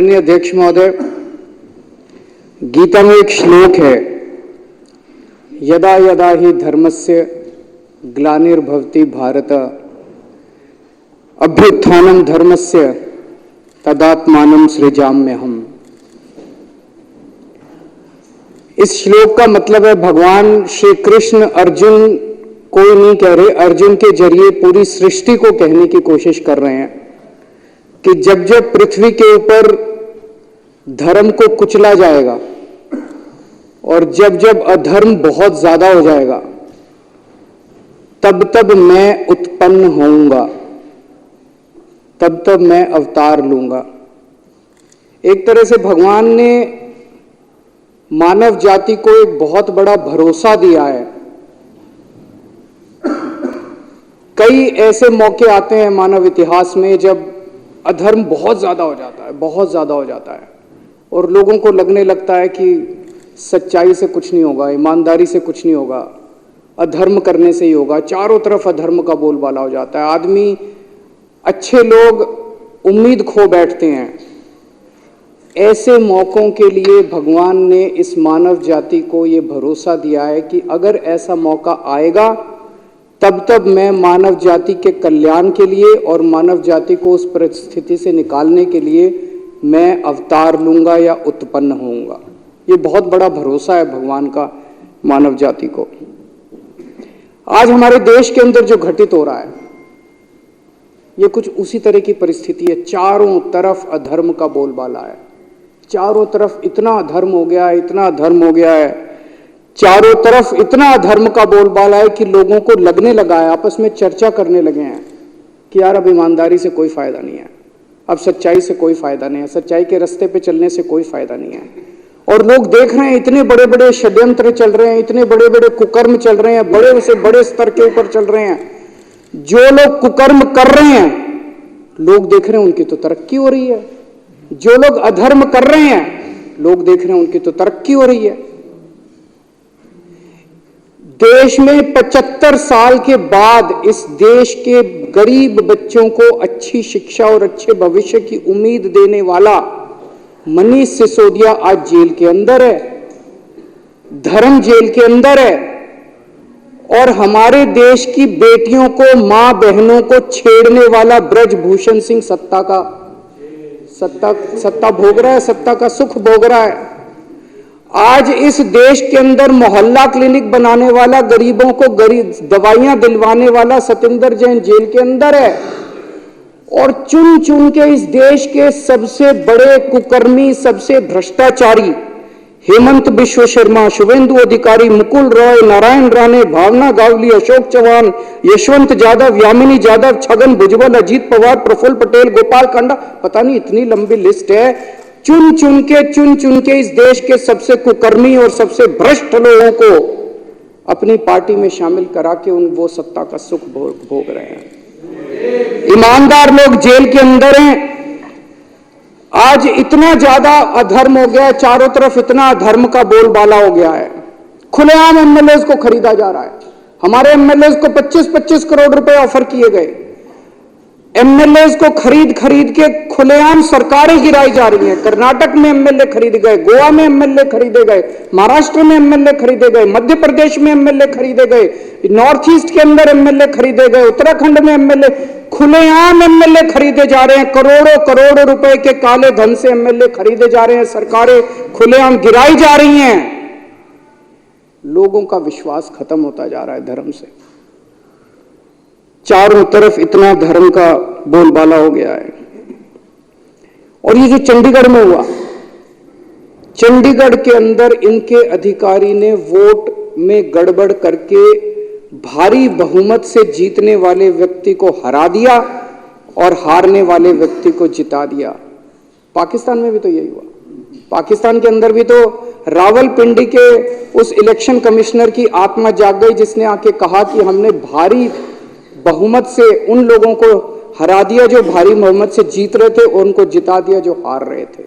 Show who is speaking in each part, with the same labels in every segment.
Speaker 1: माननीय अध्यक्ष महोदय, गीता में एक श्लोक है, यदा यदा हि धर्मस्य ग्लानिर्भवति भारत अभ्युत्थानं धर्मस्य तदात्मानं सृजाम्यहम्। इस श्लोक का मतलब है भगवान श्री कृष्ण अर्जुन कोई नहीं कह रहे, अर्जुन के जरिए पूरी सृष्टि को कहने की कोशिश कर रहे हैं कि जब जब पृथ्वी के ऊपर धर्म को कुचला जाएगा और जब जब अधर्म बहुत ज्यादा हो जाएगा, तब तब मैं उत्पन्न होऊंगा, तब तब मैं अवतार लूंगा। एक तरह से भगवान ने मानव जाति को एक बहुत बड़ा भरोसा दिया है। कई ऐसे मौके आते हैं मानव इतिहास में जब अधर्म बहुत ज्यादा हो जाता है, बहुत ज्यादा हो जाता है और लोगों को लगने लगता है कि सच्चाई से कुछ नहीं होगा, ईमानदारी से कुछ नहीं होगा, अधर्म करने से ही होगा। चारों तरफ अधर्म का बोलबाला हो जाता है, आदमी, अच्छे लोग उम्मीद खो बैठते हैं। ऐसे मौकों के लिए भगवान ने इस मानव जाति को ये भरोसा दिया है कि अगर ऐसा मौका आएगा तब तब मैं मानव जाति के कल्याण के लिए और मानव जाति को उस परिस्थिति से निकालने के लिए मैं अवतार लूंगा या उत्पन्न होऊंगा। ये बहुत बड़ा भरोसा है भगवान का मानव जाति को। आज हमारे देश के अंदर जो घटित हो रहा है, ये कुछ उसी तरह की परिस्थिति है। चारों तरफ अधर्म का बोलबाला है, चारों तरफ इतना अधर्म हो गया है, इतना अधर्म हो गया है, चारों तरफ इतना अधर्म का बोलबाला है कि लोगों को लगने लगा है, आपस में चर्चा करने लगे हैं कि यार अब ईमानदारी से कोई फायदा नहीं है, अब सच्चाई से कोई फायदा नहीं है, सच्चाई के रास्ते पे चलने से कोई फायदा नहीं है। और लोग देख रहे हैं इतने बड़े बड़े षड्यंत्र चल रहे हैं, इतने बड़े बड़े कुकर्म चल रहे हैं, बड़े से बड़े स्तर के ऊपर चल रहे हैं। जो लोग कुकर्म कर रहे हैं लोग देख रहे हैं उनकी तो तरक्की हो रही है, जो लोग अधर्म कर रहे हैं लोग देख रहे हैं उनकी तो तरक्की हो रही है। देश में 75 साल के बाद इस देश के गरीब बच्चों को अच्छी शिक्षा और अच्छे भविष्य की उम्मीद देने वाला मनीष सिसोदिया आज जेल के अंदर है, धर्म जेल के अंदर है। और हमारे देश की बेटियों को, मां बहनों को छेड़ने वाला ब्रजभूषण सिंह सत्ता भोग रहा है, सत्ता का सुख भोग रहा है। आज इस देश के अंदर मोहल्ला क्लिनिक बनाने वाला, गरीबों को दवाइयां दिलवाने वाला सतेंद्र जैन जेल के अंदर है। और चुन चुन के इस देश के सबसे बड़े कुकर्मी, सबसे भ्रष्टाचारी हेमंत बिश्व शर्मा, शुभेंदु अधिकारी, मुकुल रॉय, नारायण राणे, भावना गावली, अशोक चौहान, यशवंत यादव, यामिनी यादव, छगन भुजबल, अजीत पवार, प्रफुल्ल पटेल, गोपाल कांडा, पता नहीं इतनी लंबी लिस्ट है। चुन चुन के इस देश के सबसे कुकर्मी और सबसे भ्रष्ट लोगों को अपनी पार्टी में शामिल करा के वो सत्ता का सुख भोग रहे हैं। ईमानदार लोग जेल के अंदर हैं। आज इतना ज्यादा अधर्म हो गया है, चारों तरफ इतना अधर्म का बोलबाला हो गया है, खुलेआम एमएलए को खरीदा जा रहा है। हमारे एमएलए को 25-25 करोड़ रुपए ऑफर किए गए। एमएलए को खरीद के खुलेआम सरकारें गिराई जा रही हैं। कर्नाटक में एमएलए खरीदे गए, गोवा में एमएलए खरीदे गए, महाराष्ट्र में एमएलए खरीदे गए, मध्य प्रदेश में एमएलए खरीदे गए, नॉर्थ ईस्ट के अंदर एमएलए खरीदे गए, उत्तराखंड में एमएलए, खुलेआम एमएलए खरीदे जा रहे हैं। करोड़ों करोड़ों रुपए के काले धन से एमएलए खरीदे जा रहे हैं, सरकारें खुलेआम गिराई जा रही हैं। लोगों का विश्वास खत्म होता जा रहा है धर्म से। चारों तरफ इतना धर्म का बोलबाला हो गया है। और ये जो चंडीगढ़ में हुआ, चंडीगढ़ के अंदर इनके अधिकारी ने वोट में गड़बड़ करके भारी बहुमत से जीतने वाले व्यक्ति को हरा दिया और हारने वाले व्यक्ति को जिता दिया। पाकिस्तान में भी तो यही हुआ। पाकिस्तान के अंदर भी तो रावलपिंडी के उस इलेक्शन कमिश्नर की आत्मा जाग गई जिसने आके कहा कि हमने भारी बहुमत से उन लोगों को हरा दिया जो भारी बहुमत से जीत रहे थे और उनको जिता दिया जो हार रहे थे।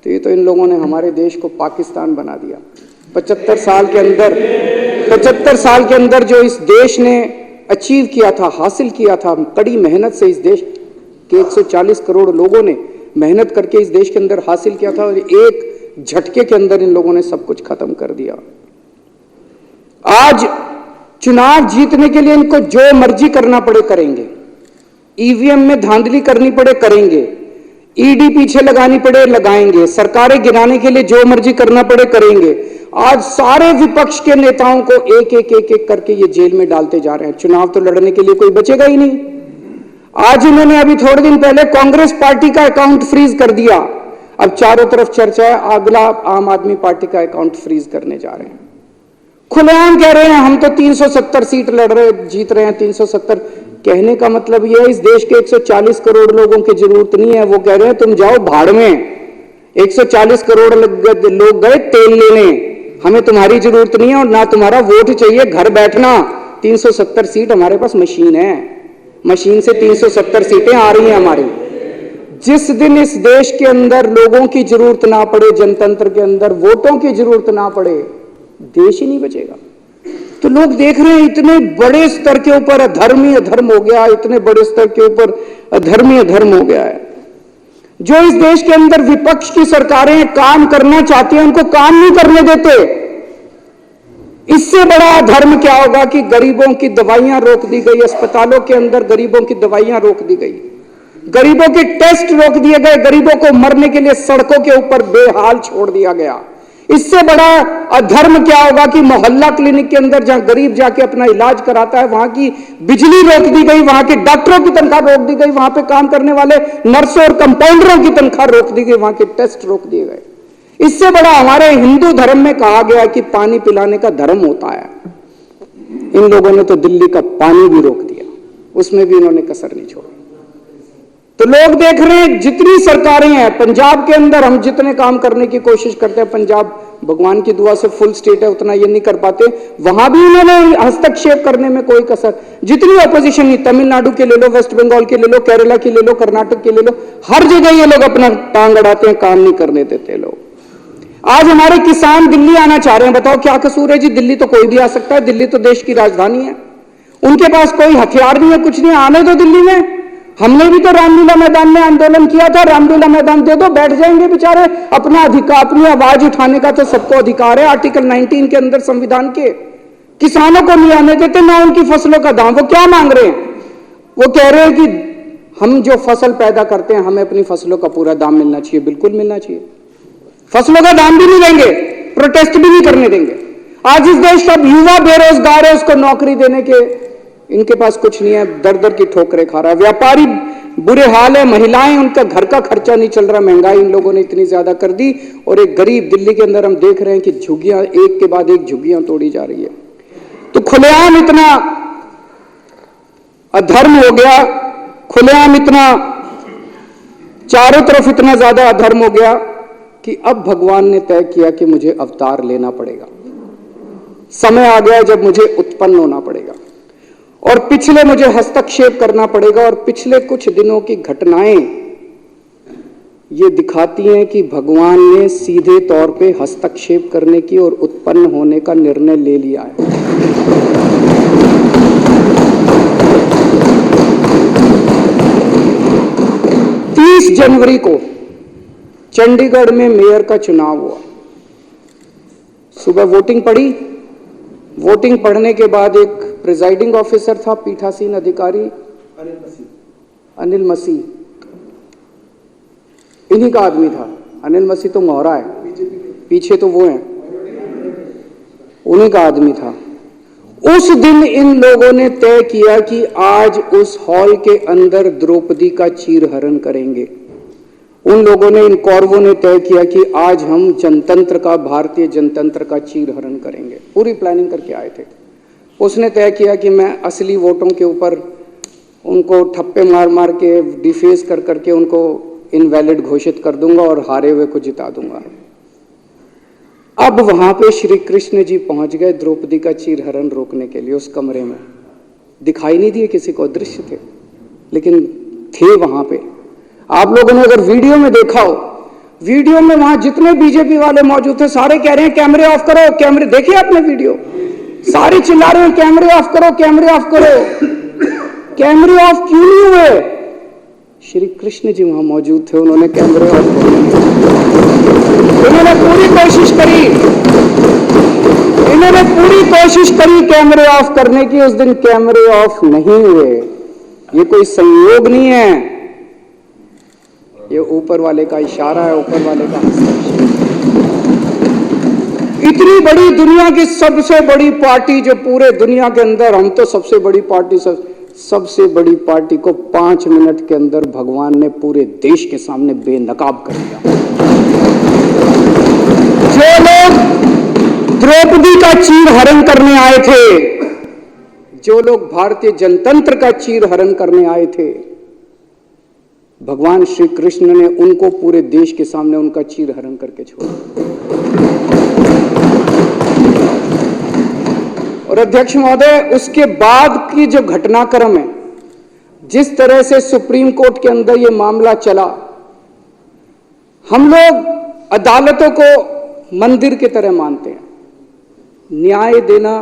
Speaker 1: तो ये तो इन लोगों ने हमारे देश को पाकिस्तान बना दिया। 75 साल के अंदर जो इस देश ने अचीव किया था, हासिल किया था, कड़ी मेहनत से इस देश के 140 करोड़ लोगों ने मेहनत करके इस देश के अंदर हासिल किया था और एक झटके के अंदर इन लोगों ने सब कुछ खत्म कर दिया। आज चुनाव जीतने के लिए इनको जो मर्जी करना पड़े करेंगे, ईवीएम में धांधली करनी पड़े करेंगे, ईडी पीछे लगानी पड़े लगाएंगे, सरकारें गिराने के लिए जो मर्जी करना पड़े करेंगे। आज सारे विपक्ष के नेताओं को एक एक एक एक करके ये जेल में डालते जा रहे हैं। चुनाव तो लड़ने के लिए कोई बचेगा ही नहीं। आज इन्होंने अभी थोड़े दिन पहले कांग्रेस पार्टी का अकाउंट फ्रीज कर दिया। अब चारों तरफ चर्चा है अगला आम आदमी पार्टी का अकाउंट फ्रीज करने जा रहे हैं। खुलेआम कह रहे हैं हम तो 370 सीट लड़ रहे जीत रहे हैं। 370 कहने का मतलब यह है इस देश के 140 करोड़ लोगों की जरूरत नहीं है। वो कह रहे हैं तुम जाओ भाड़ में, 140 करोड़ लोग गए तेल लेने, हमें तुम्हारी जरूरत नहीं है और ना तुम्हारा वोट चाहिए, घर बैठना। 370 सीट हमारे पास मशीन है, मशीन से 370 सीटें आ रही हैं हमारी। जिस दिन इस देश के अंदर लोगों की जरूरत ना पड़े, जनतंत्र के अंदर वोटों की जरूरत ना पड़े, देश ही नहीं बचेगा। तो लोग देख रहे हैं इतने बड़े स्तर के ऊपर अधर्म ही अधर्म हो गया, इतने बड़े स्तर के ऊपर अधर्म ही अधर्म हो गया है। जो इस देश के अंदर विपक्ष की सरकारें काम करना चाहती हैं उनको काम नहीं करने देते। इससे बड़ा अधर्म क्या होगा कि गरीबों की दवाइयां रोक दी गई, अस्पतालों के अंदर गरीबों की दवाइयां रोक दी गई, गरीबों के टेस्ट रोक दिए गए, गरीबों को मरने के लिए सड़कों के ऊपर बेहाल छोड़ दिया गया। इससे बड़ा अधर्म क्या होगा कि मोहल्ला क्लिनिक के अंदर जहां गरीब जाके अपना इलाज कराता है वहां की बिजली रोक दी गई, वहां के डॉक्टरों की तनख्वाह रोक दी गई, वहां पे काम करने वाले नर्सों और कंपाउंडरों की तनख्वाह रोक दी गई, वहां के टेस्ट रोक दिए गए। इससे बड़ा हमारे हिंदू धर्म में कहा गया कि पानी पिलाने का धर्म होता है। इन लोगों ने तो दिल्ली का पानी भी रोक दिया, उसमें भी इन्होंने कसर नहीं छोड़ी। तो लोग देख रहे हैं जितनी सरकारें हैं पंजाब के अंदर, हम जितने काम करने की कोशिश करते हैं, पंजाब भगवान की दुआ से फुल स्टेट है, उतना ये नहीं कर पाते, वहां भी उन्होंने हस्तक्षेप करने में कोई कसर। जितनी अपोजिशन नहीं, तमिलनाडु के ले लो, वेस्ट बंगाल के ले लो, केरला के ले लो, कर्नाटक के ले लो, हर जगह ये लोग अपना टांग अड़ाते हैं, काम नहीं करने देते लोग। आज हमारे किसान दिल्ली आना चाह रहे हैं, बताओ क्या कसूर है जी? दिल्ली तो कोई भी आ सकता है, दिल्ली तो देश की राजधानी है, उनके पास कोई हथियार नहीं है, कुछ नहीं, आने दो दिल्ली में। हमने भी तो रामलीला मैदान में आंदोलन किया था, रामलीला मैदान दे दो, बैठ जाएंगे बेचारे। अपना अधिकार, अपनी आवाज उठाने का तो सबको अधिकार है आर्टिकल 19 के अंदर संविधान के। किसानों को नहीं आने देते, ना उनकी फसलों का दाम। वो क्या मांग रहे हैं? वो कह रहे हैं कि हम जो फसल पैदा करते हैं हमें अपनी फसलों का पूरा दाम मिलना चाहिए। बिल्कुल मिलना चाहिए, फसलों का दाम भी नहीं देंगे, प्रोटेस्ट भी नहीं करने देंगे। आज इस देश का युवा बेरोजगार है, उसको नौकरी देने के इनके पास कुछ नहीं है, दर दर की ठोकरें खा रहा है। व्यापारी बुरे हाल है, महिलाएं, उनका घर का खर्चा नहीं चल रहा, महंगाई इन लोगों ने इतनी ज्यादा कर दी। और एक गरीब दिल्ली के अंदर हम देख रहे हैं कि झुग्गियां एक के बाद एक झुग्गियां तोड़ी जा रही है। तो खुलेआम इतना अधर्म हो गया, खुलेआम इतना चारों तरफ इतना ज्यादा अधर्म हो गया कि अब भगवान ने तय किया कि मुझे अवतार लेना पड़ेगा। समय आ गया जब मुझे उत्पन्न होना पड़ेगा और पिछले मुझे हस्तक्षेप करना पड़ेगा। और पिछले कुछ दिनों की घटनाएं ये दिखाती हैं कि भगवान ने सीधे तौर पे हस्तक्षेप करने की और उत्पन्न होने का निर्णय ले लिया है। जनवरी को चंडीगढ़ में मेयर का चुनाव हुआ। सुबह वोटिंग पड़ी, वोटिंग पढ़ने के बाद एक प्रिजाइडिंग ऑफिसर था, पीठासीन अधिकारी अनिल मसीह, इन्हीं का आदमी था। अनिल मसीह तो मोहरा है, पीछे तो वो हैं, उन्हीं का आदमी था। उस दिन इन लोगों ने तय किया कि आज उस हॉल के अंदर द्रौपदी का चीरहरण करेंगे। उन लोगों ने, इन कौरवों ने तय किया कि आज हम जनतंत्र का, भारतीय जनतंत्र का चीरहरण करेंगे। पूरी प्लानिंग करके आए थे। उसने तय किया कि मैं असली वोटों के ऊपर उनको ठप्पे मार मार के, डिफेस कर करके उनको इनवैलिड घोषित कर दूंगा और हारे हुए को जिता दूंगा। अब वहां पे श्री कृष्ण जी पहुंच गए द्रौपदी का चीरहरण रोकने के लिए। उस कमरे में दिखाई नहीं दिए किसी को, दृश्य थे, लेकिन थे वहां पे। आप लोगों ने अगर वीडियो में देखा हो, वीडियो में वहां जितने बीजेपी वाले मौजूद थे सारे कह रहे हैं कैमरे ऑफ करो, कैमरे। देखिए आपने वीडियो, सारे चिल्ला रहे हैं कैमरे ऑफ करो, कैमरे ऑफ करो। कैमरे ऑफ क्यों नहीं हुए? श्री कृष्ण जी वहां मौजूद थे, उन्होंने कैमरे ऑफ करने की, उन्होंने पूरी कोशिश करी, इन्होंने पूरी कोशिश करी कैमरे ऑफ करने की, उस दिन कैमरे ऑफ नहीं हुए। ये कोई संयोग नहीं है, ये ऊपर वाले का इशारा है, ऊपर वाले का हस्तक्षेप। इतनी बड़ी दुनिया की सबसे बड़ी पार्टी जो पूरे दुनिया के अंदर, हम तो सबसे बड़ी पार्टी, सबसे बड़ी पार्टी को 5 मिनट के अंदर भगवान ने पूरे देश के सामने बेनकाब कर दिया। जो लोग द्रौपदी का चीर हरण करने आए थे, जो लोग भारतीय जनतंत्र का चीर हरण करने आए थे, भगवान श्री कृष्ण ने उनको पूरे देश के सामने उनका चीर हरण करके छोड़ा। और अध्यक्ष महोदय, उसके बाद की जो घटनाक्रम है, जिस तरह से सुप्रीम कोर्ट के अंदर ये मामला चला, हम लोग अदालतों को मंदिर की तरह मानते हैं। न्याय देना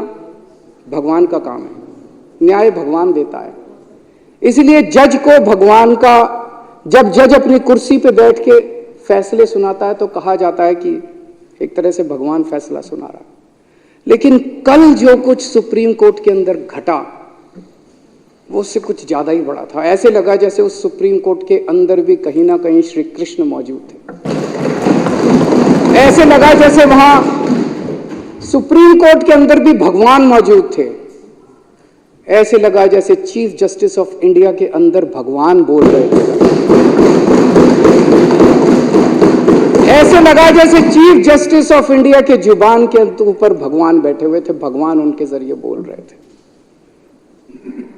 Speaker 1: भगवान का काम है, न्याय भगवान देता है। इसलिए जज को भगवान का, जब जज अपनी कुर्सी पे बैठ के फैसले सुनाता है तो कहा जाता है कि एक तरह से भगवान फैसला सुना रहा है। लेकिन कल जो कुछ सुप्रीम कोर्ट के अंदर घटा, वो उससे कुछ ज्यादा ही बड़ा था। ऐसे लगा जैसे उस सुप्रीम कोर्ट के अंदर भी कहीं ना कहीं श्री कृष्ण मौजूद थे। ऐसे लगा जैसे वहां सुप्रीम कोर्ट के अंदर भी भगवान मौजूद थे। ऐसे लगा जैसे चीफ जस्टिस ऑफ इंडिया के अंदर भगवान बोल रहे थे। ऐसे लगा जैसे चीफ जस्टिस ऑफ इंडिया के जुबान के ऊपर भगवान बैठे हुए थे, भगवान उनके जरिए बोल रहे थे।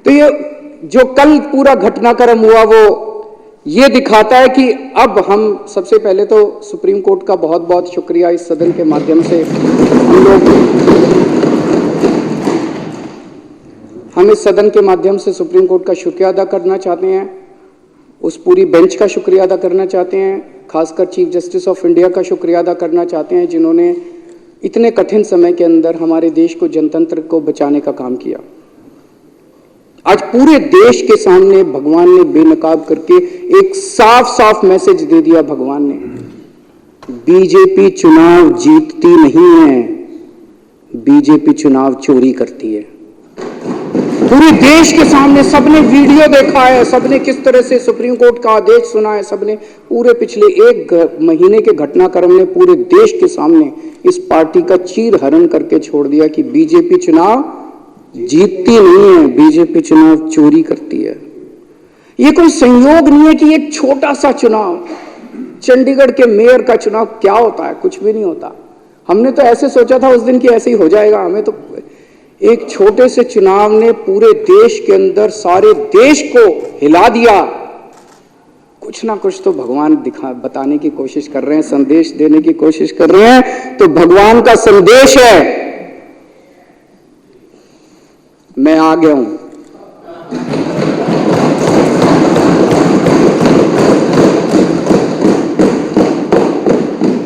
Speaker 1: तो ये जो कल पूरा घटनाक्रम हुआ, वो ये दिखाता है कि अब हम सबसे पहले तो सुप्रीम कोर्ट का बहुत बहुत शुक्रिया, इस सदन के माध्यम से हम इस सदन के माध्यम से सुप्रीम कोर्ट का शुक्रिया अदा करना चाहते हैं, उस पूरी बेंच का शुक्रिया अदा करना चाहते हैं, खासकर चीफ जस्टिस ऑफ इंडिया का शुक्रिया अदा करना चाहते हैं, जिन्होंने इतने कठिन समय के अंदर हमारे देश को, जनतंत्र को बचाने का काम किया। आज पूरे देश के सामने भगवान ने बेनकाब करके एक साफ साफ मैसेज दे दिया। भगवान ने, बीजेपी चुनाव जीतती नहीं है, बीजेपी चुनाव चोरी करती है। पूरे देश के सामने सबने वीडियो देखा है, सबने किस तरह से सुप्रीम कोर्ट का आदेश सुना है, सबने पूरे पिछले 1 महीने के घटनाक्रम ने पूरे देश के सामने इस पार्टी का चीर हरण करके छोड़ दिया कि बीजेपी चुनाव जीतती नहीं है, बीजेपी चुनाव चोरी करती है। ये कोई संयोग नहीं है कि एक छोटा सा चुनाव, चंडीगढ़ के मेयर का चुनाव क्या होता है, कुछ भी नहीं होता। हमने तो ऐसे सोचा था उस दिन कि ऐसे ही हो जाएगा, हमें तो एक छोटे से चुनाव ने पूरे देश के अंदर सारे देश को हिला दिया। कुछ ना कुछ तो भगवान बताने की कोशिश कर रहे हैं, संदेश देने की कोशिश कर रहे हैं। तो भगवान का संदेश है, मैं आ गया हूं।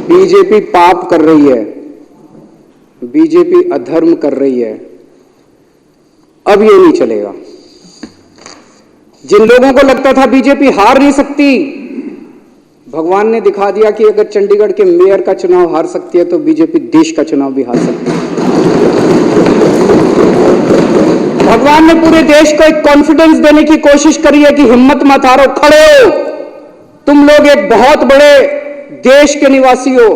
Speaker 1: बीजेपी पाप कर रही है, बीजेपी अधर्म कर रही है, अब ये नहीं चलेगा। जिन लोगों को लगता था बीजेपी हार नहीं सकती, भगवान ने दिखा दिया कि अगर चंडीगढ़ के मेयर का चुनाव हार सकती है तो बीजेपी देश का चुनाव भी हार सकती है। भगवान ने पूरे देश को एक कॉन्फिडेंस देने की कोशिश करी है कि हिम्मत मत हारो, खड़े हो, तुम लोग एक बहुत बड़े देश के निवासी हो।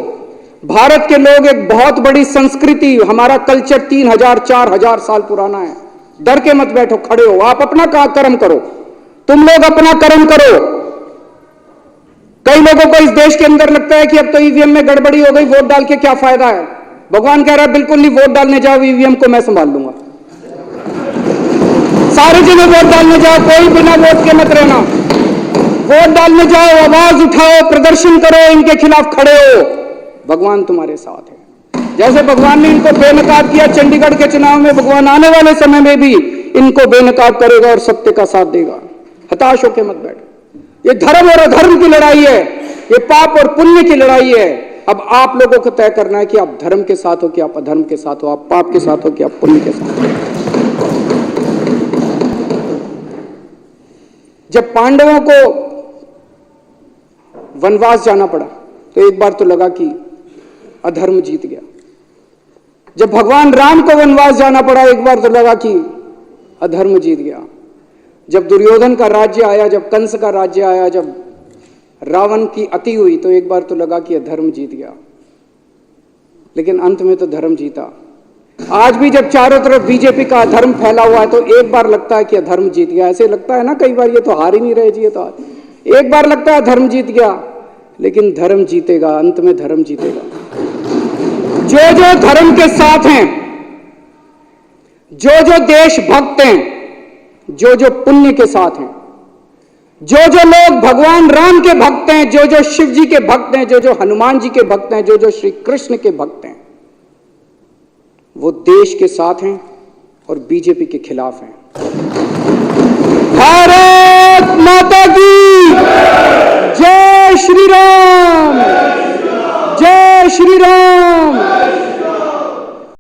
Speaker 1: भारत के लोग एक बहुत बड़ी संस्कृति, हमारा कल्चर 3000-4000 साल पुराना है। डर के मत बैठो, खड़े हो, आप अपना कर्म करो, तुम लोग अपना कर्म करो। कई लोगों को इस देश के अंदर लगता है कि अब तो ईवीएम में गड़बड़ी हो गई, वोट डाल के क्या फायदा है। भगवान कह रहा है बिल्कुल नहीं, वोट डालने जाओ, ईवीएम को मैं संभाल लूंगा। सारे जने वोट डालने जाओ, कोई बिना वोट के मत रहना। वोट डालने जाओ, आवाज उठाओ, प्रदर्शन करो, इनके खिलाफ खड़े हो, भगवान तुम्हारे साथ है। जैसे भगवान ने इनको बेनकाब किया चंडीगढ़ के चुनाव में, भगवान आने वाले समय में भी इनको बेनकाब करेगा और सत्य का साथ देगा। हताश होकर मत बैठो। ये धर्म और अधर्म की लड़ाई है, ये पाप और पुण्य की लड़ाई है। अब आप लोगों को तय करना है कि आप धर्म के साथ हो कि आप अधर्म के साथ हो, आप पाप के साथ हो कि आप पुण्य के साथ हो। जब पांडवों को वनवास जाना पड़ा तो एक बार तो लगा कि अधर्म जीत गया। जब भगवान राम को वनवास जाना पड़ा एक बार तो लगा कि अधर्म जीत गया। जब दुर्योधन का राज्य आया, जब कंस का राज्य आया, जब रावण की अति हुई तो एक बार तो लगा कि अधर्म जीत गया, लेकिन अंत में तो धर्म जीता। आज भी जब चारों तरफ बीजेपी का अधर्म फैला हुआ है तो एक बार लगता है कि अधर्म जीत गया। ऐसे लगता है ना कई बार, ये तो हार ही नहीं रहे जी, ये तो हार। एक बार लगता है धर्म जीत गया, लेकिन धर्म जीतेगा, अंत में धर्म जीतेगा। जो जो धर्म के साथ हैं, जो जो देशभक्त हैं, जो जो पुण्य के साथ हैं, जो जो लोग भगवान राम के भक्त हैं, जो जो शिव जी के भक्त हैं, जो जो हनुमान जी के भक्त हैं, जो जो श्री कृष्ण के भक्त हैं, वो देश के साथ हैं और बीजेपी के खिलाफ हैं। भारत माता की जय श्री राम, जय श्री राम।